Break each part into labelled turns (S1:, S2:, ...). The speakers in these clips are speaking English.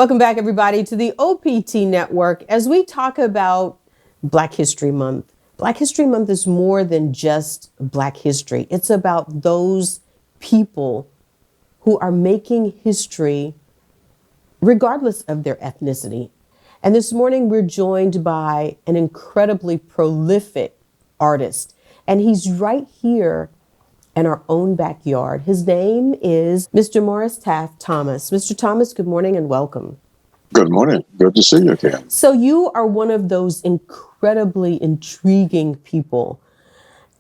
S1: Welcome back, everybody, to the OPT Network as we talk about Black History Month. Black History Month is more than just Black history. It's about those people who are making history regardless of their ethnicity. And this morning, we're joined by an incredibly prolific artist, and he's right here in our own backyard. His name is Mr. Morris Taft Thomas. Mr. Thomas, good morning and welcome.
S2: Good morning. Good to see you again.
S1: So you are one of those incredibly intriguing people,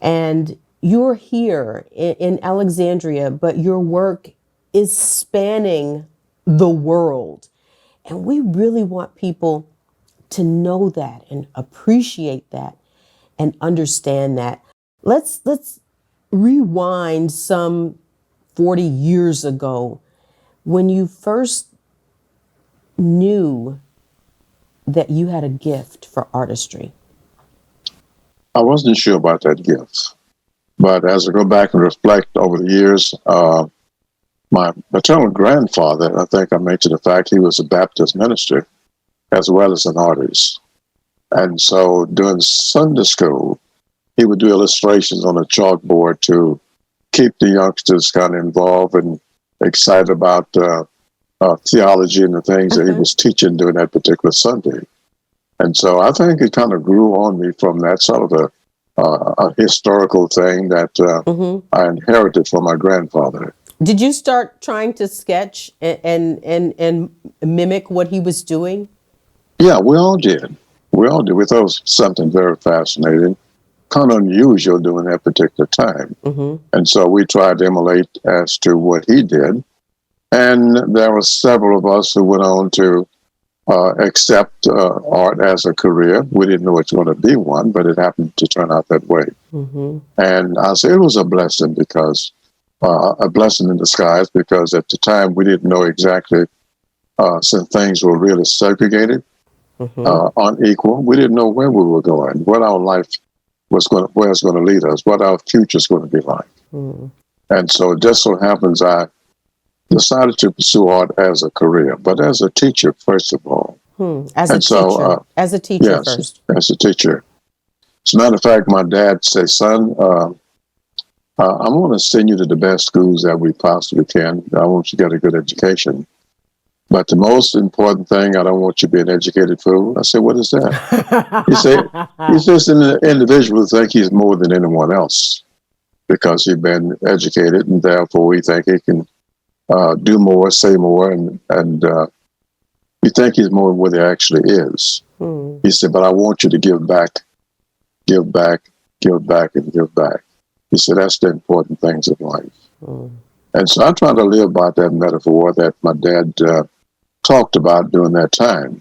S1: and you're here in Alexandria, but your work is spanning the world. And we really want people to know that and appreciate that and understand that. Let's rewind some 40 years ago when you first knew that you had a gift for artistry.
S2: I wasn't sure about that gift, but as I go back and reflect over the years, my maternal grandfather, I think I mentioned the fact he was a Baptist minister as well as an artist. And so during Sunday school, he would do illustrations on a chalkboard to keep the youngsters kind of involved and excited about theology and the things that he was teaching during that particular Sunday. And so I think it kind of grew on me from that sort of a historical thing that I inherited from my grandfather.
S1: Did you start trying to sketch and mimic what he was doing?
S2: Yeah, we all did. We thought it was something very fascinating, kind of unusual during that particular time. And so we tried to emulate as to what he did. And there were several of us who went on to accept art as a career. We didn't know it was going to be one, but it happened to turn out that way. And I say it was a blessing because a blessing in disguise, because at the time we didn't know exactly, some things were really segregated, unequal. We didn't know where we were going, what our life was going, where it's going to lead us, what our future is going to be like. And so it just so happens I decided to pursue art as a career, but as a teacher, first of all.
S1: As a teacher
S2: yes,
S1: first.
S2: As a teacher. As a matter of fact, my dad said, son, I want to send you to the best schools that we possibly can. I want you to get a good education. But the most important thing, I don't want you to be an educated fool. I said, what is that? He says an individual think he's more than anyone else because he's been educated, and therefore we think he can do more, say more, and we think he's more than what he actually is. He said, but I want you to give back, give back, give back, and give back. He said, that's the important things of life. And so I try to live by that metaphor that my dad talked about during that time.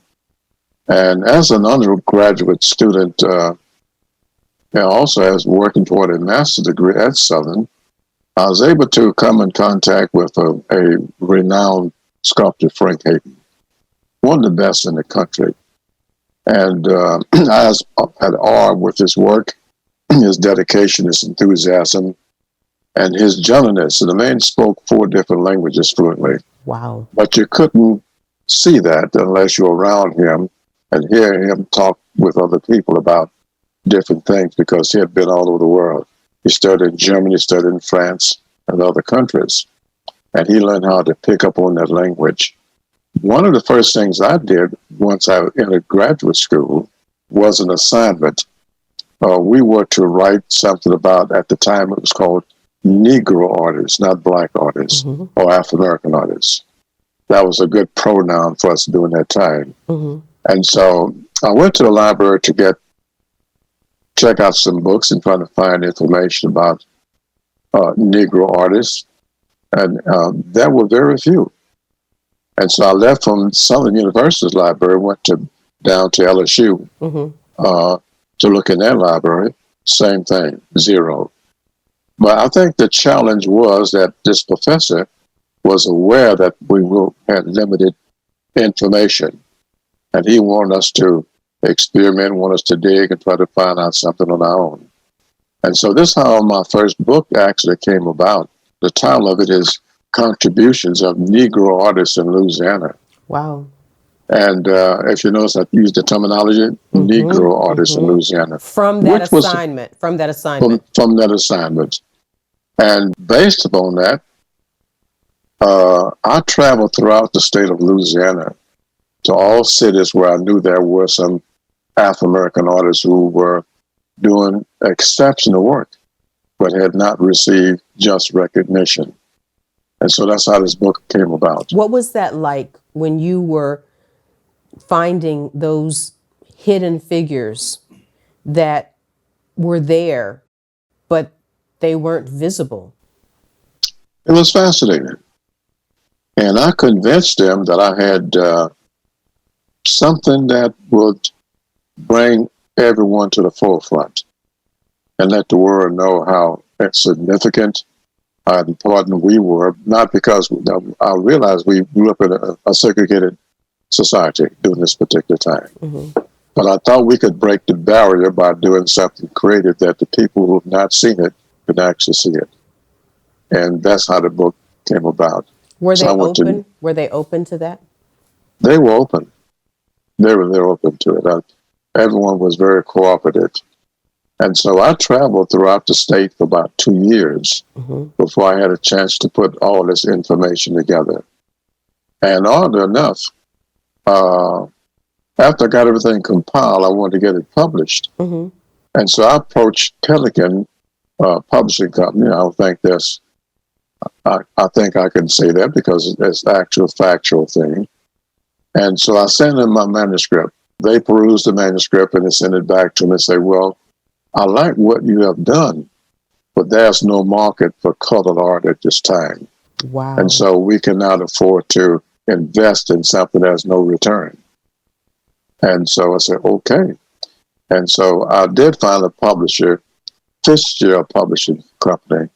S2: And as an undergraduate student, and also as working toward a master's degree at Southern, I was able to come in contact with a renowned sculptor, Frank Hayden, one of the best in the country. And I was at awe with his work, his dedication, his enthusiasm, and his gentleness. And the man spoke 4 different languages fluently.
S1: Wow.
S2: But you couldn't see that unless you're around him and hear him talk with other people about different things, because he had been all over the world. He studied in Germany, studied in France, and other countries. And he learned how to pick up on that language. One of the first things I did once I entered graduate school was an assignment. We were to write something about, at the time it was called Negro artists, not Black artists or African-American artists. That was a good pronoun for us during that time. And so I went to the library to check out some books and try to find information about Negro artists. And there were very few. And so I left from Southern University's library, went down to LSU to look in their library. Same thing, 0. But I think the challenge was that this professor was aware that we had limited information. And he wanted us to experiment, wanted us to dig and try to find out something on our own. And so this is how my first book actually came about. The title of it is Contributions of Negro Artists in Louisiana.
S1: Wow.
S2: And if you notice, I used the terminology Negro artists in Louisiana,
S1: From that
S2: which was
S1: assignment. From that assignment.
S2: from that assignment. And based upon that, I traveled throughout the state of Louisiana to all cities where I knew there were some Afro-American artists who were doing exceptional work, but had not received just recognition. And so that's how this book came about.
S1: What was that like when you were finding those hidden figures that were there, but they weren't visible?
S2: It was fascinating. And I convinced them that I had something that would bring everyone to the forefront and let the world know how significant and important we were, not because I realized we grew up in a segregated society during this particular time. But I thought we could break the barrier by doing something creative that the people who have not seen it could actually see it. And that's how the book came about.
S1: Were they open? Were they open to that?
S2: They were open. They were open to it. Everyone was very cooperative. And so I traveled throughout the state for about 2 years before I had a chance to put all this information together. And oddly enough, after I got everything compiled, I wanted to get it published. And so I approached Pelican Publishing Company. I don't think that's, I think I can say that because it's actual factual thing. And so I sent them my manuscript. They perused the manuscript and they sent it back to me and say, well, I like what you have done, but there's no market for colored art at this time.
S1: Wow.
S2: And so we cannot afford to invest in something that has no return. And so I said, okay. And so I did find a publisher, Fitzgerald Publishing Company.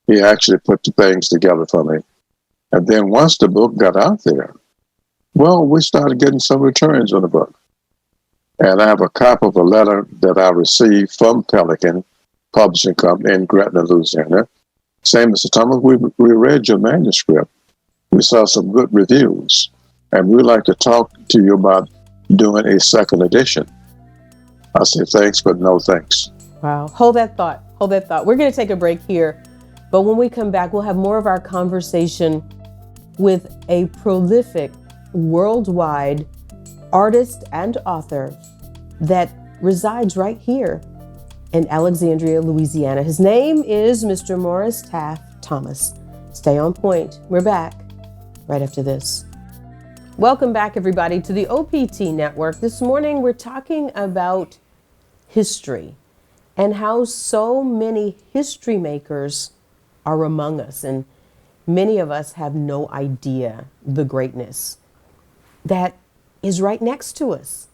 S2: He actually put the things together for me. And then once the book got out there, well, we started getting some returns on the book. And I have a copy of a letter that I received from Pelican Publishing Company in Gretna, Louisiana, saying, Mr. Thomas, we read your manuscript. We saw some good reviews, and we'd like to talk to you about doing a second edition. I said, thanks, but no thanks.
S1: Wow. Hold that thought. Hold that thought. We're going to take a break here, but when we come back, we'll have more of our conversation with a prolific, worldwide artist and author that resides right here in Alexandria, Louisiana. His name is Mr. Morris Taft Thomas. Stay on point. We're back right after this. Welcome back, everybody, to the OPT Network. This morning, we're talking about history and how so many history makers are among us. And many of us have no idea the greatness that is right next to us.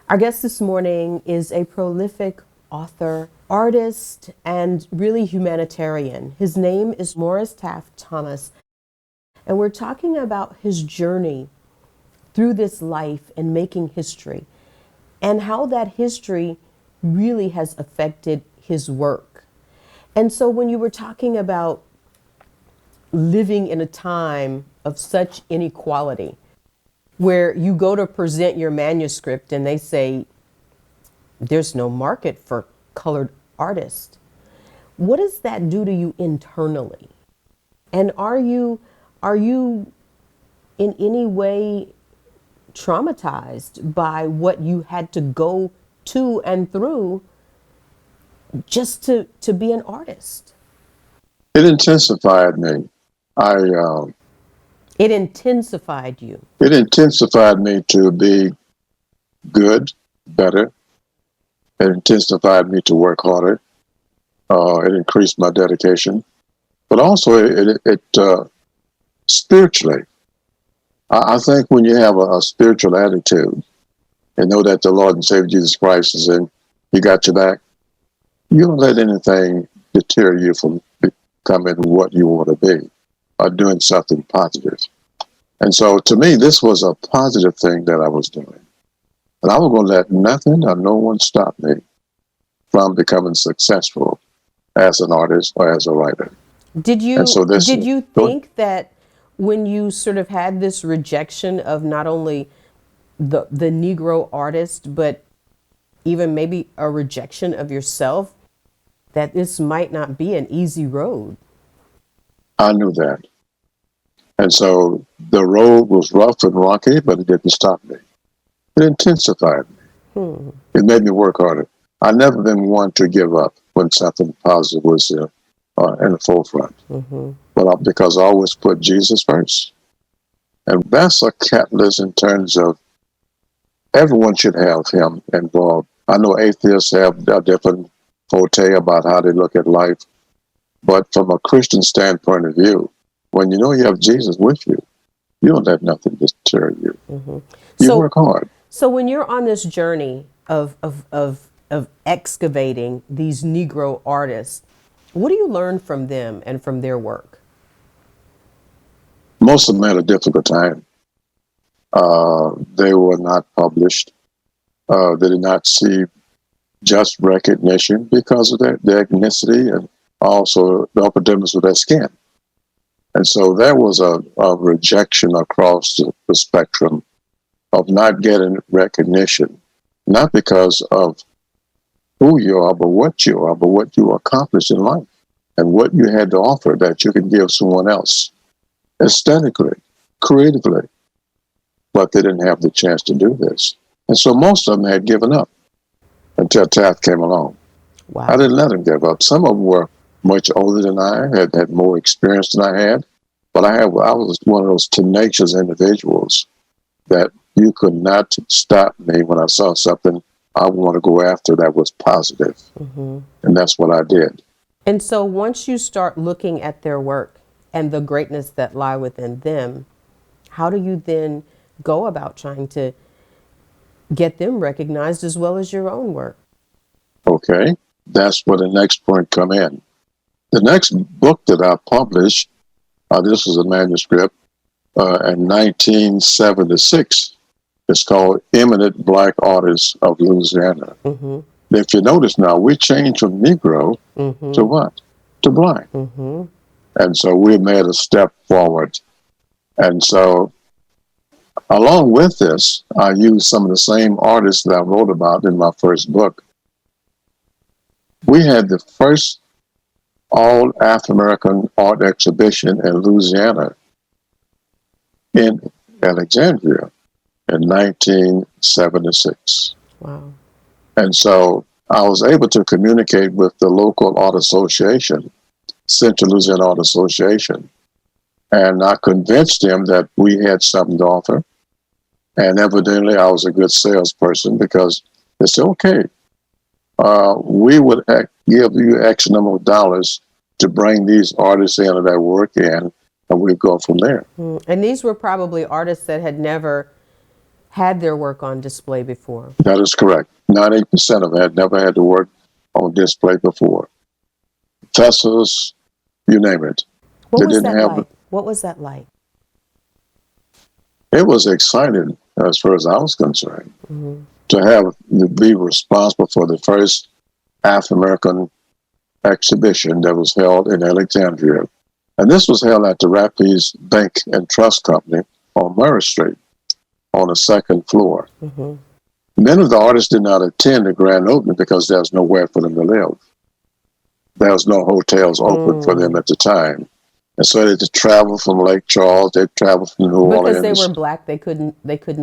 S1: Our guest this morning is a prolific author, artist, and really humanitarian. His name is Morris Taft Thomas, and we're talking about his journey through this life and making history, and how that history really has affected his work. And so when you were talking about living in a time of such inequality, where you go to present your manuscript and they say, there's no market for colored artists. What does that do to you internally? And are you in any way traumatized by what you had to go to and through just to be an artist?
S2: It intensified me.
S1: It intensified you.
S2: It intensified me to be good, better. It intensified me to work harder. It increased my dedication. But also, it spiritually, I think when you have a spiritual attitude and know that the Lord and Savior Jesus Christ is in, you got your back, you don't let anything deter you from becoming what you want to be or doing something positive. And so to me, this was a positive thing that I was doing. And I was going to let nothing or no one stop me from becoming successful as an artist or as a writer.
S1: Did you think that when you sort of had this rejection of not only the Negro artist, but even maybe a rejection of yourself, that this might not be an easy road.
S2: I knew that. And so the road was rough and rocky, but it didn't stop me. It intensified me. It made me work harder. I never been one to give up when something positive was in the forefront. But because I always put Jesus first. And that's a catalyst in terms of everyone should have him involved. I know atheists have a different forte about how they look at life. But from a Christian standpoint of view, when you know you have Jesus with you, you don't let nothing deter you. You work hard.
S1: So when you're on this journey of excavating these Negro artists, what do you learn from them and from their work?
S2: Most of them had a difficult time. They were not published. They did not see just recognition because of their ethnicity and also the epidermis of their skin. And so there was a rejection across the spectrum of not getting recognition, not because of who you are, but what you accomplished in life and what you had to offer that you could give someone else aesthetically, creatively. But they didn't have the chance to do this. And so most of them had given up until Taft came along.
S1: Wow.
S2: I didn't let them give up. Some of them were much older than I, had more experience than I had. But I was one of those tenacious individuals that you could not stop me when I saw something I want to go after that was positive. And that's what I did.
S1: And so once you start looking at their work and the greatness that lie within them, how do you then go about trying to get them recognized as well as your own work?
S2: Okay, that's where the next point come in. The next book that I published, this was a manuscript in 1976. It's called Eminent Black Artists of Louisiana. If you notice now, we changed from Negro to what? To Black. And so we made a step forward. And so along with this, I used some of the same artists that I wrote about in my first book. We had the first all African art exhibition in Louisiana in Alexandria in 1976.
S1: Wow.
S2: And so I was able to communicate with the local art association, Central Louisiana Art Association, and I convinced them that we had something to offer. And evidently I was a good salesperson because they said, okay, we would give you X number of dollars to bring these artists in and their work in, and we'd go from there.
S1: And these were probably artists that had never had their work on display before.
S2: That is correct. 98% of them had never had to work on display before. Festivals, you name it.
S1: What was that like? What was that like?
S2: It was exciting as far as I was concerned to be responsible for the first African exhibition that was held in Alexandria. And this was held at the Rapides Bank and Trust Company on Murray Street on the second floor. Many of the artists did not attend the grand opening because there was nowhere for them to live. There was no hotels open for them at the time. And so they had to travel from Lake Charles, they traveled from New Orleans.
S1: Because they were Black, they couldn't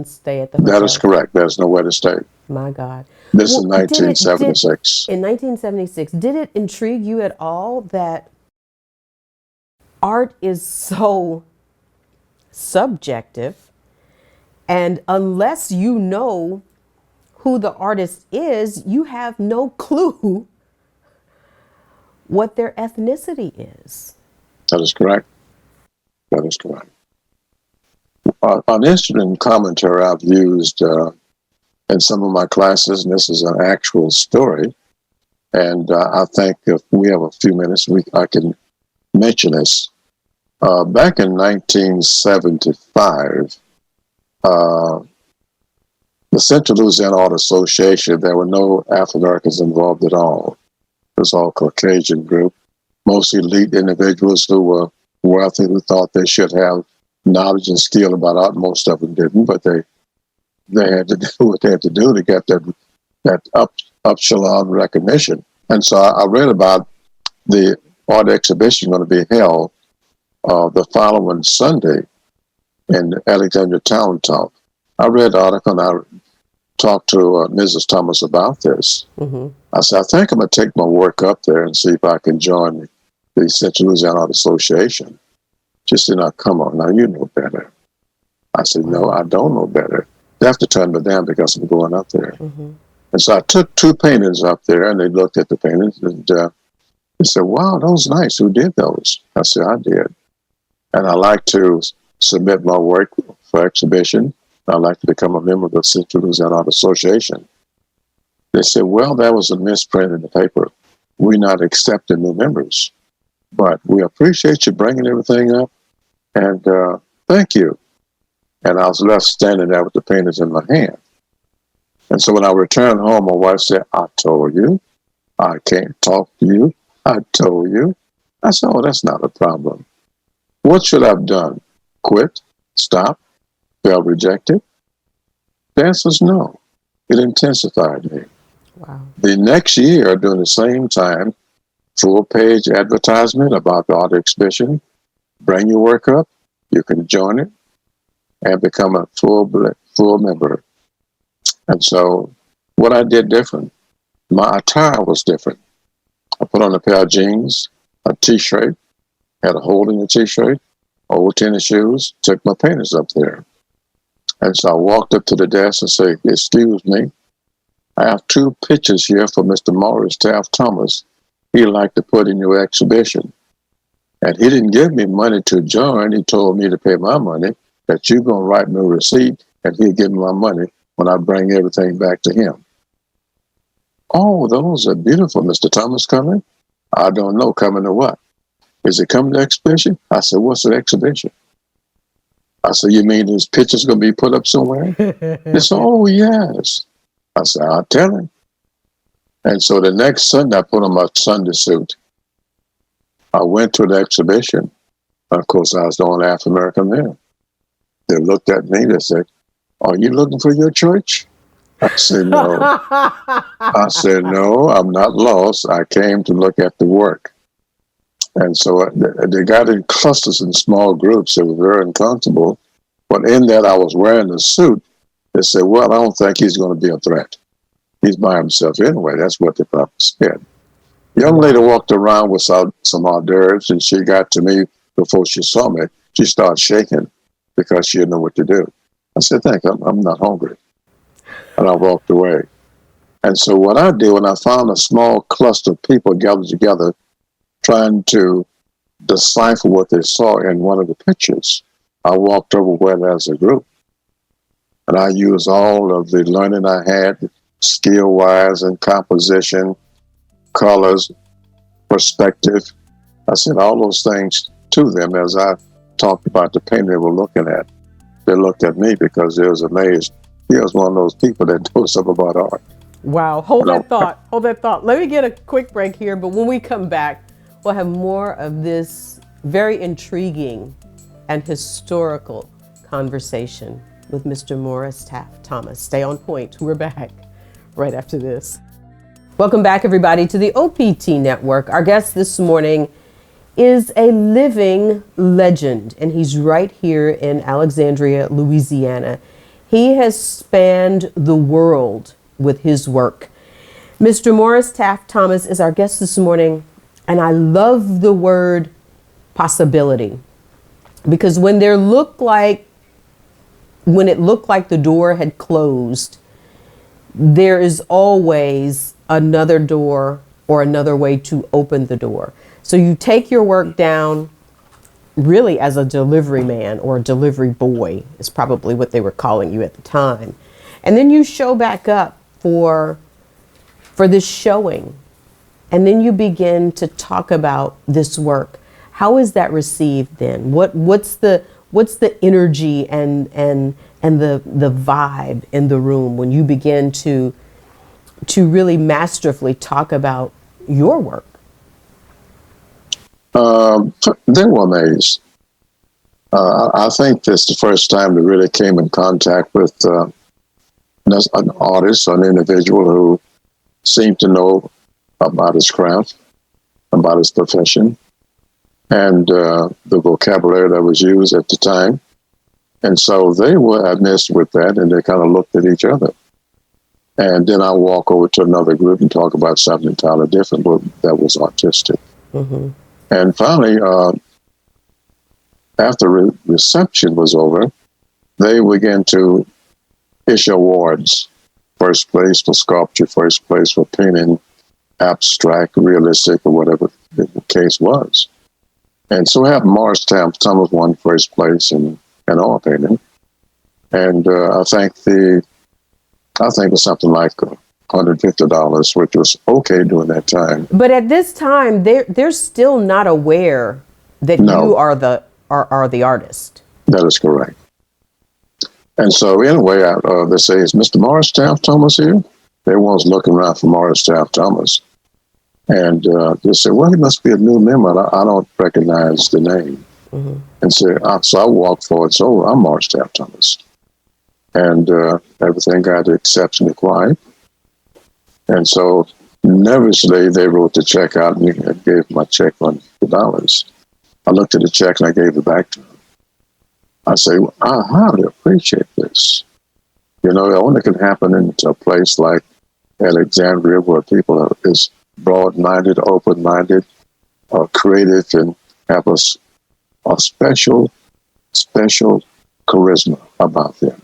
S1: stay at the hotel.
S2: That is correct. There's nowhere to stay.
S1: My God.
S2: This is 1976.
S1: In 1976, did it intrigue you at all that art is so subjective, and unless you know who the artist is, you have no clue what their ethnicity is?
S2: That is correct. That is correct. An interesting commentary I've used in some of my classes, and this is an actual story, and I think if we have a few minutes, I can mention this. Back in 1975, the Central Louisiana Art Association, there were no Afro-Americans involved at all. It was all Caucasian group, most elite individuals who were wealthy, who thought they should have knowledge and skill about art. Most of them didn't, but they they had to do what they had to do to get that upshalon recognition. And so I read about the art exhibition going to be held the following Sunday in Alexandria Town Talk. I read the article and I talked to Mrs. Thomas about this.
S1: Mm-hmm.
S2: I said, I think I'm going to take my work up there and see if I can join the Central Louisiana Art Association. She said, now, come on, now you know better. I said, no, I don't know better. They have to turn me down because I'm going up there.
S1: Mm-hmm.
S2: And so I took 2 paintings up there, and they looked at the paintings, and they said, wow, those nice. Who did those? I said, I did. And I like to submit my work for exhibition. I like to become a member of the Central Louisiana Art Association. They said, well, that was a misprint in the paper. We're not accepting new members, but we appreciate you bringing everything up, and thank you. And I was left standing there with the paintings in my hand. And so when I returned home, my wife said, I told you, I can't talk to you. I told you. I said, oh, that's not a problem. What should I have done? Quit? Stop? Felt rejected? The answer is no. It intensified me.
S1: Wow.
S2: The next year, during the same time, full-page advertisement about the art exhibition. Bring your work up. You can join it and become a full member. And so what I did different, my attire was different. I put on a pair of jeans, a T-shirt, had a hole in the T-shirt, old tennis shoes, took my paintings up there. And so I walked up to the desk and said, excuse me, I have 2 pictures here for Mr. Morris Taft Thomas. He'd like to put in your exhibition. And he didn't give me money to join. He told me to pay my money, that you're going to write me a receipt, and he'll give me my money when I bring everything back to him. Oh, those are beautiful, Mr. Thomas coming? I don't know, coming to what? Is it coming to exhibition? I said, what's an exhibition? I said, you mean his picture's going to be put up somewhere? They said, oh, yes. I said, I'll tell him. And so the next Sunday, I put on my Sunday suit. I went to the exhibition. Of course, I was the only African-American there. They looked at me, they said, are you looking for your church? I said, no. I said, no, I'm not lost. I came to look at the work. And so they got in clusters in small groups. They were very uncomfortable. But in that, I was wearing a suit. They said, well, I don't think he's going to be a threat. He's by himself anyway. That's what they probably said. Young lady walked around with some hors d'oeuvres, and she got to me before she saw me. She started shaking because she didn't know what to do. I said, thank you, I'm not hungry. And I walked away. And so what I did when I found a small cluster of people gathered together trying to decipher what they saw in one of the pictures, I walked over where there's a group. And I used all of the learning I had, skill-wise and composition, colors, perspective. I said all those things to them as I talked about the painting they were looking at. They looked at me because they was amazed. He was one of those people that knows something about art.
S1: Wow. Hold that thought. Let me get a quick break here, but when we come back, we'll have more of this very intriguing and historical conversation with Mr. Morris Taft Thomas. Stay on point. We're back right after this. Welcome back, everybody, to the OPT Network. Our guest this morning is a living legend, and he's right here in Alexandria, Louisiana. He has spanned the world with his work. Mr. Morris Taft Thomas is our guest this morning, and I love the word possibility, because when it looked like the door had closed, there is always another door or another way to open the door. So you take your work down really as a delivery man or a delivery boy is probably what they were calling you at the time. And then you show back up for this showing. And then you begin to talk about this work. How is that received then? What's the energy and the vibe in the room when you begin to really masterfully talk about your work?
S2: They were amazed. I think this is the first time they really came in contact with That's an artist, an individual who seemed to know about his craft, about his profession, and the vocabulary that was used at the time. And so they were amazed with that, and they kind of looked at each other. And then I walk over to another group and talk about something entirely different, but that was artistic.
S1: Mm-hmm.
S2: And finally, after reception was over, they began to issue awards. First place for sculpture, first place for painting, abstract, realistic, or whatever the case was. And so I have Taft Thomas won first place in oil painting. And I think it was something like $150, which was okay during that time.
S1: But at this time, they're still not aware that you are the artist.
S2: That is correct. And so anyway, they say, is Mr. Taft Thomas here? Everyone's looking around for Taft Thomas. And they said, well, he must be a new member. I don't recognize the name.
S1: Mm-hmm.
S2: And so I walked forward. So I'm Taft Thomas. And everything got exceptionally quiet. And so nervously, they wrote the check out and gave my check $100. I looked at the check and I gave it back to them. I say, well, I highly appreciate this. You know, it only can happen in a place like Alexandria where people are broad-minded, open-minded, creative, and have a special charisma about them.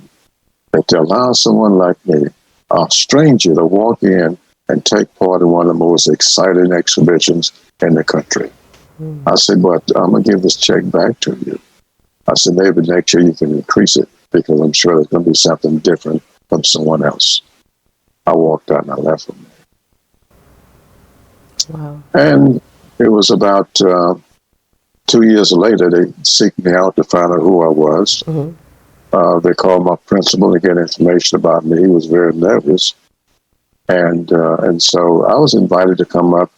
S2: That they allow someone like me, a stranger, to walk in and take part in one of the most exciting exhibitions in the country. Mm. I said, but I'm going to give this check back to you. I said, maybe next year you can increase it because I'm sure there's going to be something different from someone else. I walked out and I left from there.
S1: Wow.
S2: And it was about 2 years later, they seeked me out to find out who I was. Mm-hmm. They called my principal to get information about me. He was very nervous. And so I was invited to come up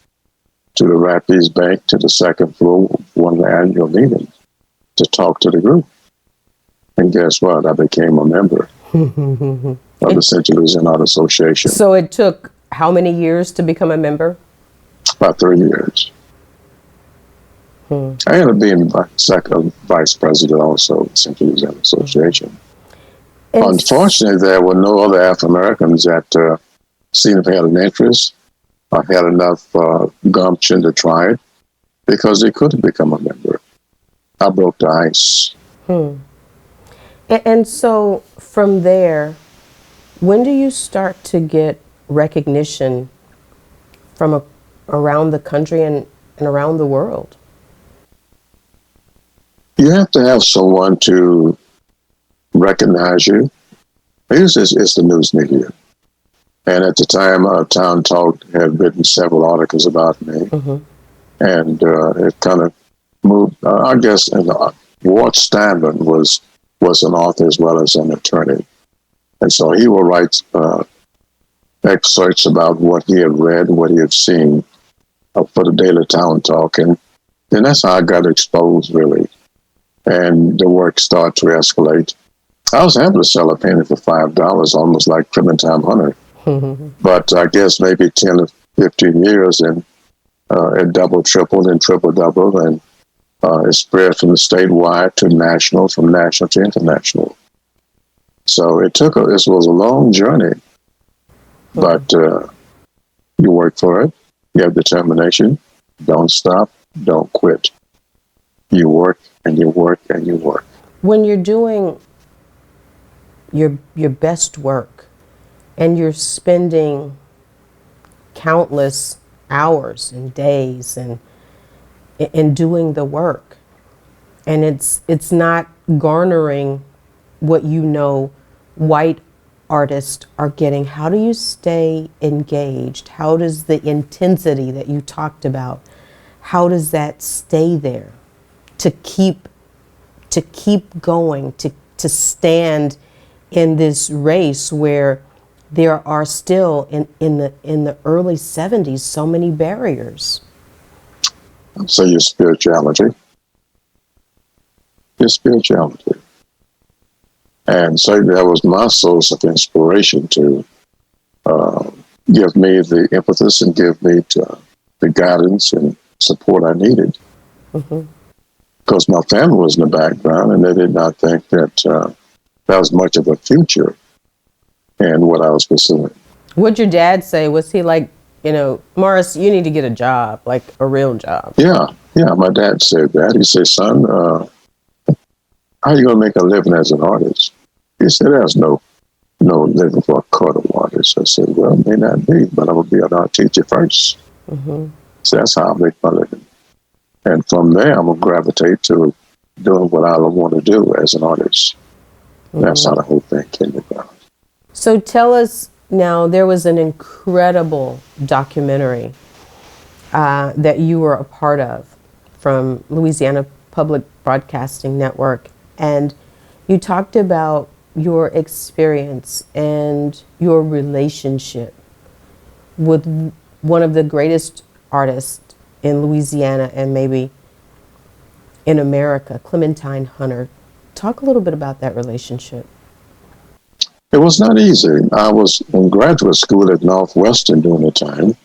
S2: to the Rapides Bank to the second floor of one of the annual meetings to talk to the group. And guess what? I became a member of the Central Louisiana Art Association.
S1: So it took how many years to become a member?
S2: About 3 years. I ended up being second vice president also of the Central Louisiana Association. Unfortunately, there were no other African Americans that seemed to have an interest or had enough gumption to try it because they couldn't become a member. I broke the ice.
S1: And so from there, when do you start to get recognition from around the country and around the world?
S2: You have to have someone to recognize you. It's the news media. And at the time, Town Talk had written several articles about me. Mm-hmm. And it kind of moved, I guess, and Ward Stanton was an author as well as an attorney. And so he will write excerpts about what he had read, what he had seen for the Daily Town Talk. And then that's how I got exposed, really. And the work started to escalate. I was able to sell a painting for $5, almost like Clementine Hunter. Mm-hmm. But I guess maybe 10 or 15 years, and it doubled, tripled, and triple-doubled, and it spread from the statewide to national, from national to international. So it was a long journey, but you work for it, you have determination, don't stop, don't quit. You work and you work and you work.
S1: When you're doing your best work and you're spending countless hours and days and doing the work, and it's not garnering what white artists are getting, how do you stay engaged? How does the intensity that you talked about, how does that stay there to keep going, to stand in this race where there are still in the early 70s so many barriers?
S2: So your spirituality. And so that was my source of inspiration to give me the impetus and give me the guidance and support I needed. Because my family was in the background, and they did not think that that was much of a future in what I was pursuing.
S1: What'd your dad say? Was he like, Morris, you need to get a job, like a real job?
S2: Yeah, my dad said that. He said, son, how are you going to make a living as an artist? He said, there's no living for a cut of artists. I said, well, it may not be, but I'm going to be an art teacher first. So that's how I make my living. And from there, I'm going to gravitate to doing what I want to do as an artist. That's how the whole thing came about.
S1: So tell us now, there was an incredible documentary that you were a part of from Louisiana Public Broadcasting Network. And you talked about your experience and your relationship with one of the greatest artists in Louisiana and maybe in America, Clementine Hunter. Talk a little bit about that relationship.
S2: It was not easy. I was in graduate school at Northwestern during the time,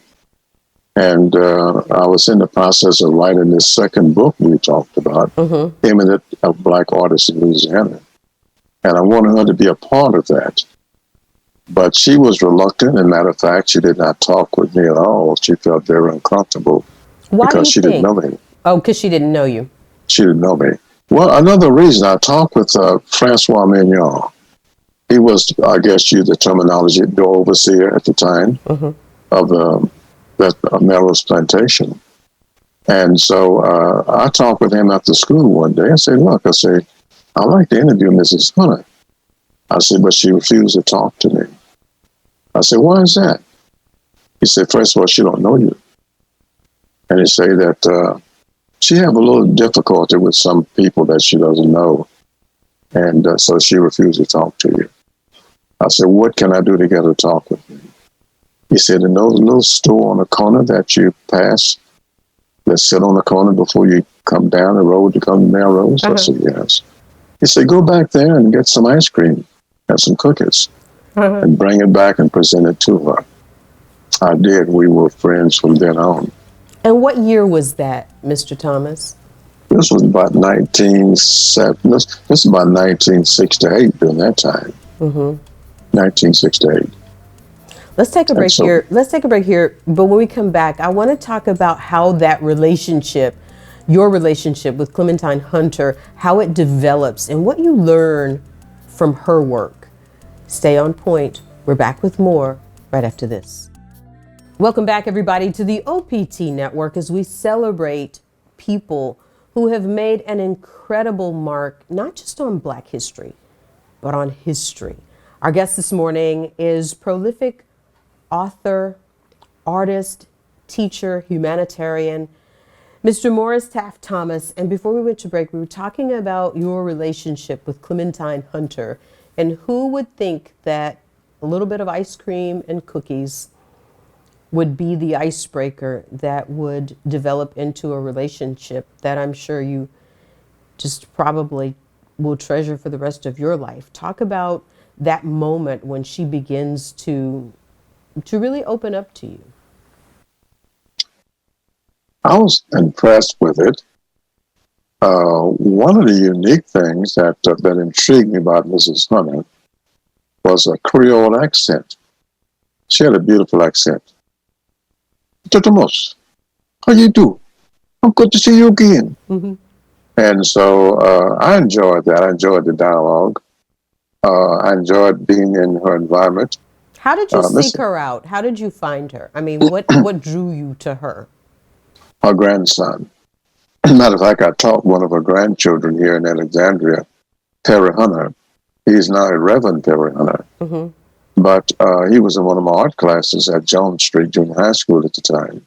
S2: and I was in the process of writing this second book we talked about, Eminent, of Black Artists in Louisiana. And I wanted her to be a part of that. But she was reluctant. As a matter of fact, she did not talk with me at all. She felt very uncomfortable.
S1: Why
S2: because
S1: do
S2: she
S1: you think?
S2: didn't know me.
S1: Oh, because she didn't know you.
S2: She didn't know me. Well, another reason, I talked with Francois Mignon. He was, I guess, the terminology, the overseer at the time of Melrose Plantation. And so I talked with him after school one day. I said, look, I'd like to interview Mrs. Hunter. I said, but she refused to talk to me. I said, why is that? He said, first of all, she don't know you. And he said that she have a little difficulty with some people that she doesn't know. And so she refused to talk to you. I said, what can I do to get her to talk with me? He said, in those little store on the corner that you pass, let's sit on the corner before you come down the road to come to Melrose. I said, yes. He said, go back there and get some ice cream and some cookies and bring it back and present it to her. I did. We were friends from then on.
S1: And what year was that, Mr. Thomas?
S2: This was about 1968 during that time. 1968.
S1: Let's take a break here. But when we come back, I want to talk about how that relationship, your relationship with Clementine Hunter, how it develops and what you learn from her work. Stay on point. We're back with more right after this. Welcome back, everybody, to the OPT Network as we celebrate people who have made an incredible mark, not just on Black history, but on history. Our guest this morning is prolific author, artist, teacher, humanitarian, Mr. Morris Taft Thomas. And before we went to break, we were talking about your relationship with Clementine Hunter, and who would think that a little bit of ice cream and cookies would be the icebreaker that would develop into a relationship that I'm sure you just probably will treasure for the rest of your life. Talk about that moment when she begins to really open up to you.
S2: I was impressed with it. One of the unique things that intrigued me about Mrs. Hunter was a Creole accent. She had a beautiful accent. Thomas, how you do? I'm good to see you again. And so I enjoyed that. I enjoyed the dialogue. I enjoyed being in her environment.
S1: How did you seek her out? How did you find her? I mean, what drew you to her?
S2: Her grandson. Matter of fact, I taught one of her grandchildren here in Alexandria, Perry Hunter. He's now a Reverend Perry Hunter. But he was in one of my art classes at Jones Street Junior High School at the time.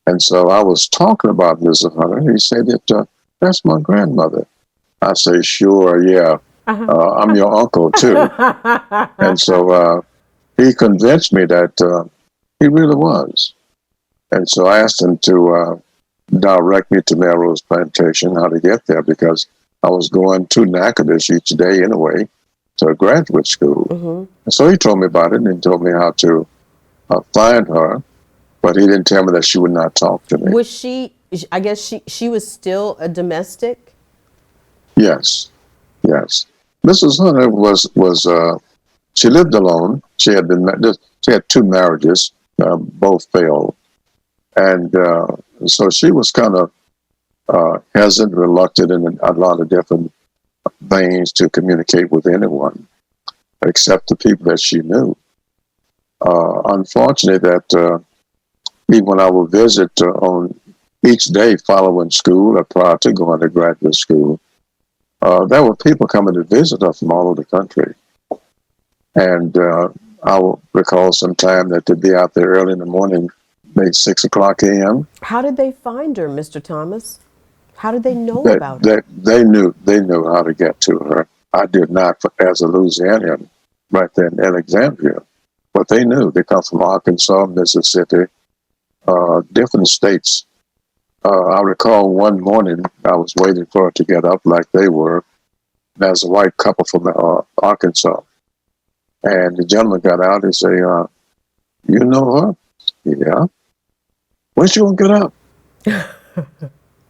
S2: And so I was talking about Mrs. Hunter. He said that that's my grandmother. I say, sure, yeah. I'm your uncle, too. And so he convinced me that he really was. And so I asked him to direct me to Melrose Plantation, how to get there, because I was going to Natchitoches each day anyway. to a graduate school. And so he told me about it, and he told me how to find her, but he didn't tell me that she would not talk to me.
S1: Was she, I guess she was still a domestic?
S2: Yes, yes. Mrs. Hunter was she lived alone. She had she had two marriages, both failed, and so she was kind of hesitant, reluctant in a lot of different veins to communicate with anyone except the people that she knew. Unfortunately, that even when I would visit on each day following school or prior to going to graduate school, there were people coming to visit us from all over the country. And I will recall sometime that they'd be out there early in the morning, maybe 6 o'clock a.m.
S1: How did they find her, Mr. Thomas? How did they know about her?
S2: They knew how to get to her. I did not, as a Louisianian, right there in Alexandria. But they knew. They come from Arkansas, Mississippi, different states. I recall one morning I was waiting for her to get up like they were. There's a white couple from Arkansas. And the gentleman got out and say, you know her? Yeah. When she gonna get up?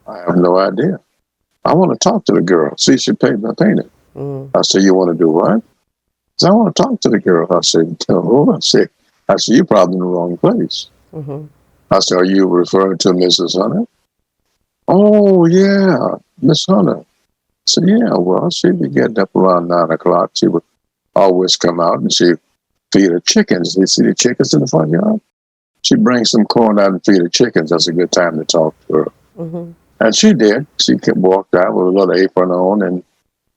S2: I have no idea. I want to talk to the girl. See, she painted my painting. I said, you want to do what? I said, I want to talk to the girl. I said, oh, I said, you're probably in the wrong place. I said, are you referring to Mrs. Hunter? Oh, yeah, Miss Hunter. I said, yeah, well, she'd be getting up around 9 o'clock. She would always come out and she'd feed her chickens. You see the chickens in the front yard? She'd bring some corn out and feed her chickens. That's a good time to talk to her. And she did. She walked out with a little apron on, and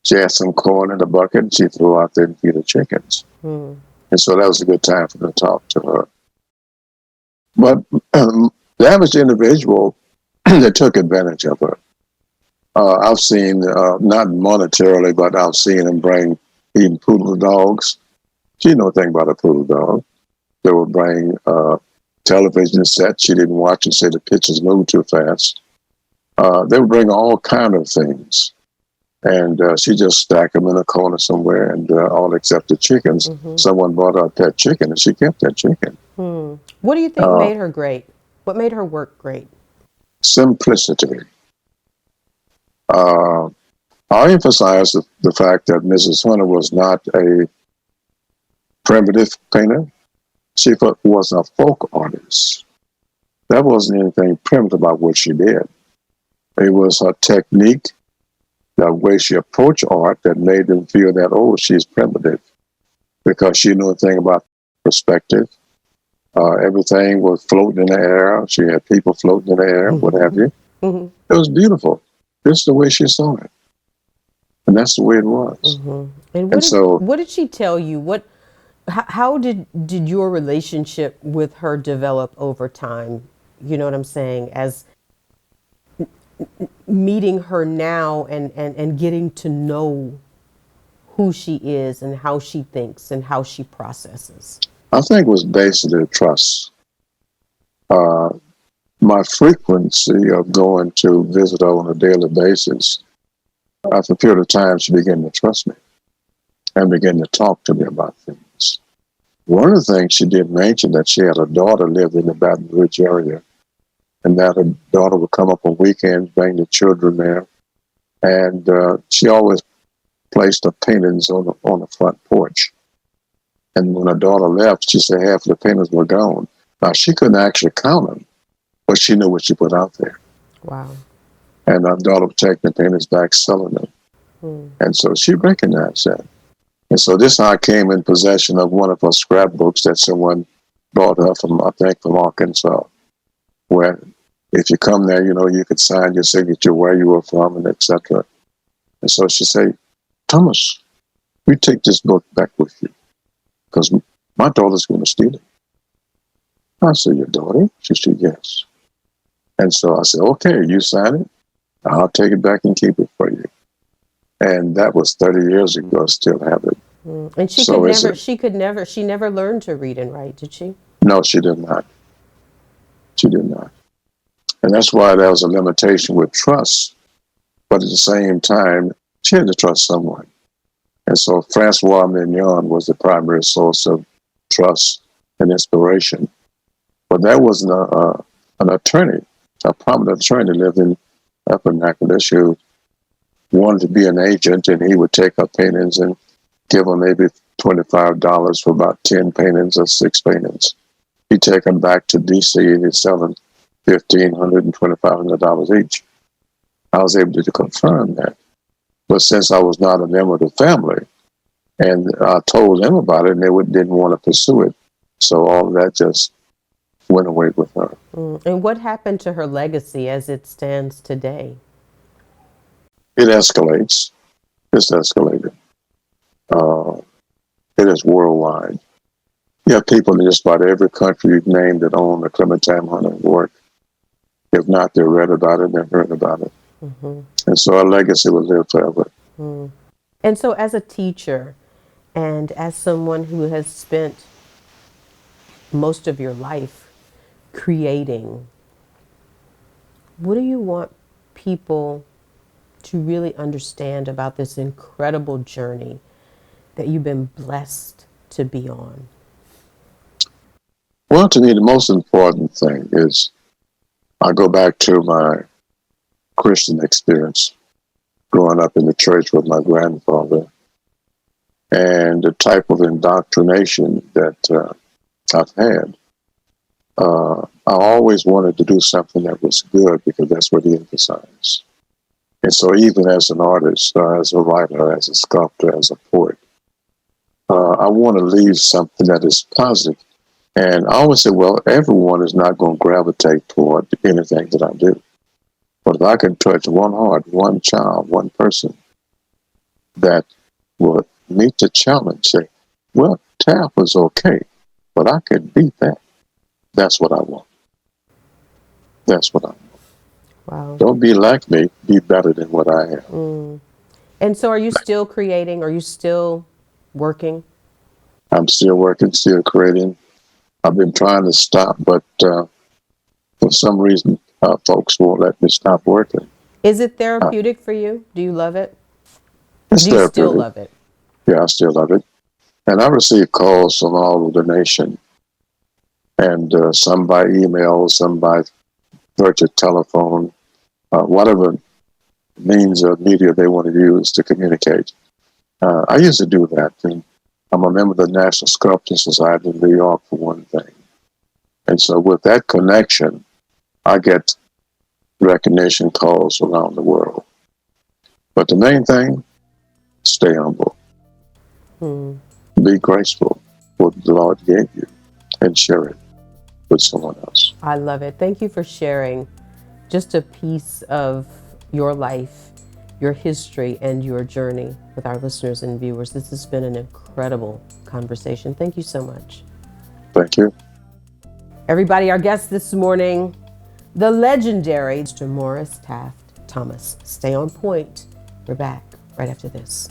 S2: she had some corn in a bucket, and she threw out there and feed her chickens. And so that was a good time for me to talk to her. But the average individual that took advantage of her, I've seen, not monetarily, but I've seen them bring even poodle dogs. She didn't know anything about a poodle dog. They would bring television sets. She didn't watch and say the pictures moved too fast. They would bring all kind of things. And she just stacked them in a corner somewhere, and all except the chickens. Someone bought her a pet chicken, and she kept that chicken.
S1: What do you think made her great? What made her work great?
S2: Simplicity. I emphasize the fact that Mrs. Hunter was not a primitive painter. She was a folk artist. There wasn't anything primitive about what she did. It was her technique, the way she approached art, that made them feel that, oh, she's primitive, because she knew a thing about perspective. Everything was floating in the air. She had people floating in the air, what have you. It was beautiful. This is the way she saw it. And that's the way it was.
S1: And what did she tell you? How did your relationship with her develop over time? You know what I'm saying? As meeting her now and getting to know who she is and how she thinks and how she processes.
S2: I think it was basically trust. My frequency of going to visit her on a daily basis, after a period of time, she began to trust me and began to talk to me about things. One of the things she did mention that she had a daughter lived in the Baton Rouge area, and that her daughter would come up on weekends, bring the children there, and she always placed her paintings on the front porch. And when her daughter left, she said half of the paintings were gone. Now, she couldn't actually count them, but she knew what she put out there.
S1: Wow.
S2: And her daughter would take the paintings back, selling them. And so she recognized that. And so this is how I came in possession of one of her scrapbooks that someone brought her from, I think, from Arkansas, where if you come there, you know, you could sign your signature where you were from, and etc. And so she said, Thomas, you take this book back with you, because my daughter's going to steal it. I said, your daughter? She said, yes. And so I said, okay, you sign it. I'll take it back and keep it for you. And that was 30 years ago. I still have it.
S1: And she never learned to read and write, did she?
S2: No, she did not. She did not. And that's why there was a limitation with trust. But at the same time, she had to trust someone. And so Francois Mignon was the primary source of trust and inspiration. But there was an attorney, a prominent attorney lived in Upper Natchitoches who wanted to be an agent, and he would take up paintings and give them maybe $25 for about 10 paintings or 6 paintings. He'd take them back to D.C. and he'd sell them $1,500 and $2,500 each. I was able to confirm that. But since I was not a member of the family, and I told them about it, and they didn't want to pursue it, so all of that just went away with her.
S1: And what happened to her legacy as it stands today?
S2: It escalates. It's escalated. It is worldwide. You have people in just about every country you've named that own a Clementine Hunter work. If not, they read about it, they've heard about it. Mm-hmm. And so our legacy will live forever.
S1: Mm. And so as a teacher and as someone who has spent most of your life creating, what do you want people to really understand about this incredible journey that you've been blessed to be on?
S2: Well, to me, the most important thing is I go back to my Christian experience growing up in the church with my grandfather and the type of indoctrination that I've had. I always wanted to do something that was good because that's what he emphasized. And so even as an artist, as a writer, as a sculptor, as a poet, I want to leave something that is positive. And I always say, well, everyone is not going to gravitate toward anything that I do. But if I can touch one heart, one child, one person that will meet the challenge, say, well, Taft was okay, but I could beat that. That's what I want. That's what I want.
S1: Wow.
S2: Don't be like me, be better than what I am.
S1: And so are you still creating? Are you still working?
S2: I'm still working, still creating. I've been trying to stop, but for some reason, folks won't let me stop working.
S1: Is it therapeutic for you? Do you love it?
S2: It's
S1: Do you
S2: therapeutic.
S1: still love it?
S2: Yeah, I still love it. And I receive calls from all over the nation, and some by email, some by virtual telephone, whatever means of media they want to use to communicate. I used to do that. And I'm a member of the National Sculpture Society in New York, for one thing. And so with that connection, I get recognition calls around the world. But the main thing, stay humble. Be graceful for what the Lord gave you and share it with someone else.
S1: I love it. Thank you for sharing just a piece of your life, your history, and your journey with our listeners and viewers. This has been an incredible conversation. Thank you so much.
S2: Thank you.
S1: Everybody, our guest this morning, the legendary Mr. Morris Taft Thomas. Stay on point. We're back right after this.